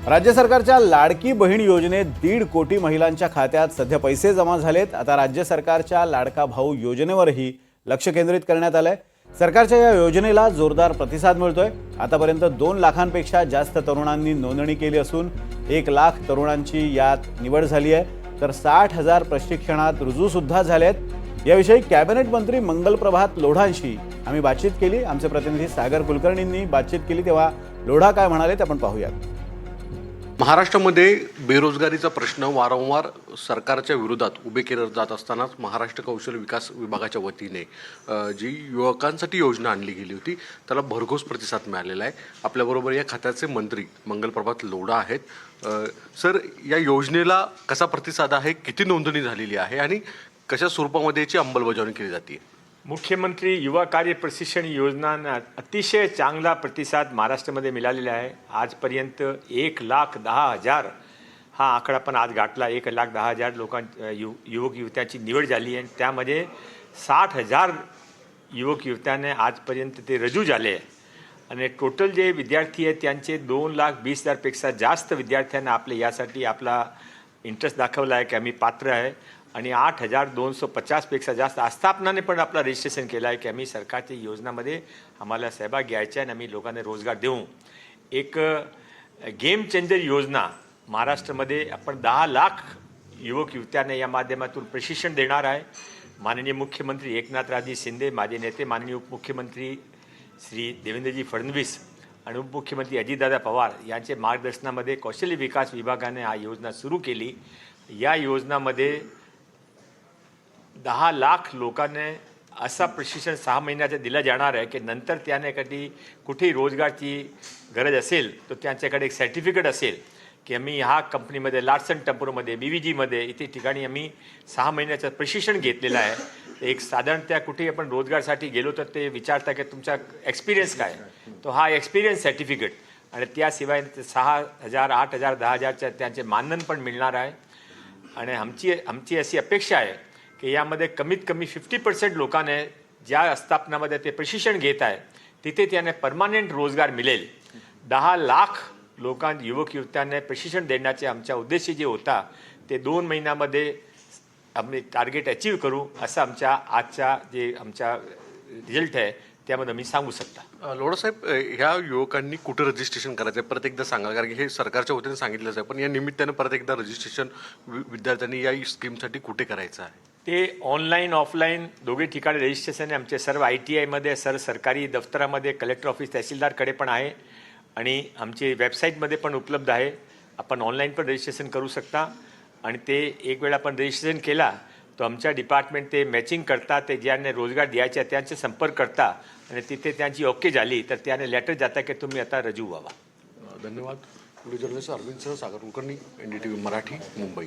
राज्य सरकारच्या लाडकी बहीण योजनेत 1.5 कोटी महिलांच्या खात्यात सध्या पैसे जमा झालेत। आता राज्य सरकारच्या लाडका भाऊ योजनेवरही लक्ष केंद्रित करण्यात आलंय। सरकारच्या या योजनेला जोरदार प्रतिसाद मिळतोय। आतापर्यंत 2 लाखांपेक्षा जास्त तरुणांनी नोंदणी केली असून 1 लाख तरुणांची यात निवड झाली आहे, तर 60,000 प्रशिक्षणात रुजू सुद्धा झालेत। याविषयी कॅबिनेट मंत्री मंगलप्रभात लोढांशी आम्ही बातचीत केली। आमचे प्रतिनिधी सागर कुलकर्णींनी बातचीत केली, तेव्हा लोढा काय म्हणाले ते आपण पाहूयात। महाराष्ट्रामध्ये बेरोजगारीचा प्रश्न वारंवार सरकारच्या विरोधात उभे केले जात असतानाच महाराष्ट्र कौशल्य विकास विभागाच्या वतीने जी युवकांसाठी योजना आणली गेली होती त्याला भरघोस प्रतिसाद मिळालेला आहे। आपल्याबरोबर या खात्याचे मंत्री मंगलप्रभात लोढा आहेत। सर, या योजनेला कसा प्रतिसाद आहे, किती नोंदणी झालेली आहे आणि कशा स्वरूपामध्ये याची अंमलबजावणी केली जाते? मुख्यमंत्री युवा कार्य प्रशिक्षण योजनांना अतिशय चांगला प्रतिसाद महाराष्ट्रामध्ये मिळालेला आहे। आजपर्यंत 1,10,000 हा आकडा पण आज गाठला। 1,10,000 युवक युवत्यांची निवड झाली आहे। त्यामध्ये 60,000 युवक युवत्यांना आजपर्यंत ते रजू झाले आहे आणि टोटल जे विद्यार्थी आहेत त्यांचे 2,20,000 पेक्षा जास्त विद्यार्थ्यांना आपले यासाठी आपला इंटरेस्ट दाखवला आहे की आम्ही पात्र आहे आणि 8,250 पेक्षा जास्त आस्थापनाने पण आपला रजिस्ट्रेशन केलं आहे की आम्ही सरकारच्या योजनामध्ये आम्हाला सहभाग घ्यायचा आहे आणि आम्ही लोकांना रोजगार देऊ। एक गेम चेंजर योजना महाराष्ट्रामध्ये आपण 10 लाख युवक युवत्यांना या माध्यमातून प्रशिक्षण देणार आहे। माननीय मुख्यमंत्री एकनाथरावजी शिंदे, माझे नेते माननीय उपमुख्यमंत्री श्री देवेंद्रजी फडणवीस आणि उपमुख्यमंत्री अजितदादा पवार यांचे मार्गदर्शनामध्ये कौशल्य विकास विभागाने हा योजना सुरू केली। या योजनामध्ये 10 लाख लोकांना असा प्रशिक्षण 6 महिन्याचं दिलं जाणार आहे की नंतर त्याने कधी कुठेही रोजगारची गरज असेल तर त्यांच्याकडे एक सर्टिफिकेट असेल की आम्ही ह्या कंपनीमध्ये लार्सन टम्परोमध्ये BVGमध्ये इथे ठिकाणी आम्ही 6 महिन्याचं प्रशिक्षण घेतलेलं आहे। एक साधारणतः कुठेही आपण रोजगारसाठी गेलो तर ते विचारता की तुमचा एक्सपिरियन्स काय, तो हा एक्सपिरियन्स सर्टिफिकेट आणि त्याशिवाय 6,000 8,000 10,000च्या त्यांचे मानधन पण मिळणार आहे। आणि आमची अशी अपेक्षा आहे की यामध्ये कमीत कमी 50% लोकांना ज्या आस्थापनामध्ये ते प्रशिक्षण घेत आहे तिथे त्यांना परमानंट रोजगार मिळेल। 10 लाख युवक युवत्यांना प्रशिक्षण देण्याचे आमचा उद्देश जे होता ते 2 महिन्यामध्ये आम्ही टार्गेट अचीव करू असं आजचा जे आमचा रिझल्ट आहे त्यामध्ये मी सांगू शकता। लोढा साहेब, ह्या युवकांनी कुठं रजिस्ट्रेशन करायचं आहे परत एकदा सांगा, कारण की हे सरकारच्या वतीने सांगितलंच आहे, पण या निमित्तानं परत एकदा रजिस्ट्रेशन विद्यार्थ्यांनी या स्कीमसाठी कुठे करायचं आहे? ते ऑनलाईन ऑफलाईन दोघे ठिकाणी रजिस्ट्रेशन आमचे सर्व ITIमध्ये, सरकारी दफ्तरामध्ये, कलेक्टर ऑफिस तहसीलदारकडे पण आहे आणि आमची वेबसाईटमध्ये पण उपलब्ध आहे। आपण ऑनलाईन पण रजिस्ट्रेशन करू शकता आणि ते एक वेळ आपण रजिस्ट्रेशन केला तो आमच्या डिपार्टमेंट ते मॅचिंग करता, ते ज्यांना रोजगार द्यायचे त्यांचे संपर्क करता आणि तिथे त्यांची ओके झाली तर त्याने लेटर जाता की तुम्ही आता रजू व्हावा। धन्यवाद। व्हिडिओ जर्नलिस्ट अरविंद सह सागर कुलकर्णी, NDTV मराठी, मुंबई।